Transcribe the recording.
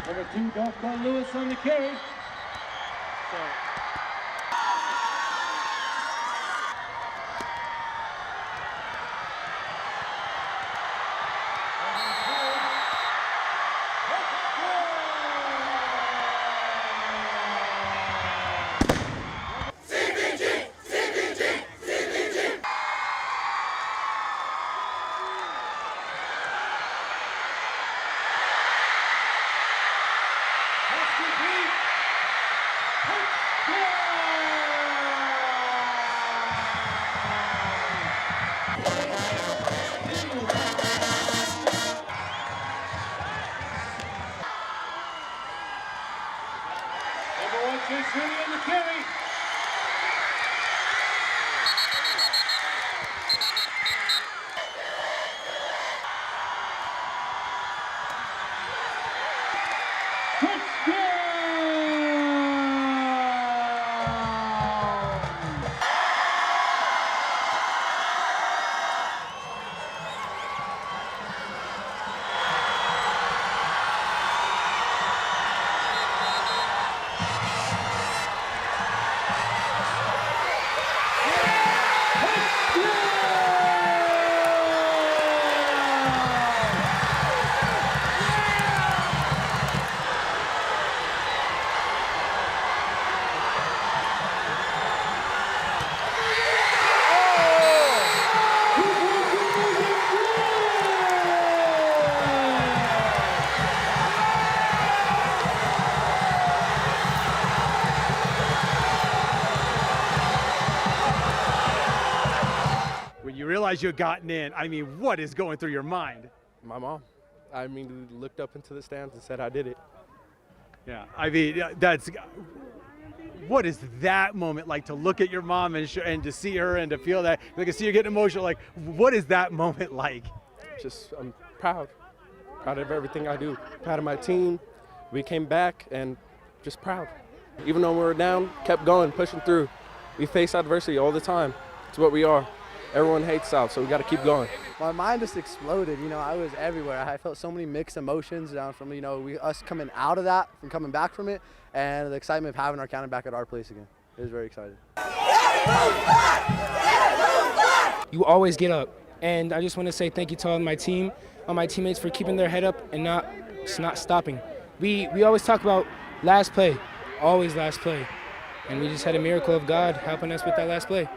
Number 2, Darko Lewis on the carry. Chase Rooney on the carry. Touchdown! When you realize you've gotten in, I mean, what is going through your mind? My mom. I mean, looked up into the stands and said I did it. Yeah, I mean, what is that moment like to look at your mom and to see her and to feel that, like, to see her getting emotional? Like, what is that moment like? Just, I'm proud of everything I do. Proud of my team. We came back and just proud. Even though we were down, kept going, pushing through. We face adversity all the time. It's what we are. Everyone hates South, so we got to keep going. My mind just exploded. You know, I was everywhere. I felt so many mixed emotions down from, you know, us coming out of that, from coming back from it, and the excitement of having our county back at our place again. It was very exciting. You always get up, and I just want to say thank you to all my team, all my teammates for keeping their head up and not stopping. We always talk about last play, always last play, and we just had a miracle of God helping us with that last play.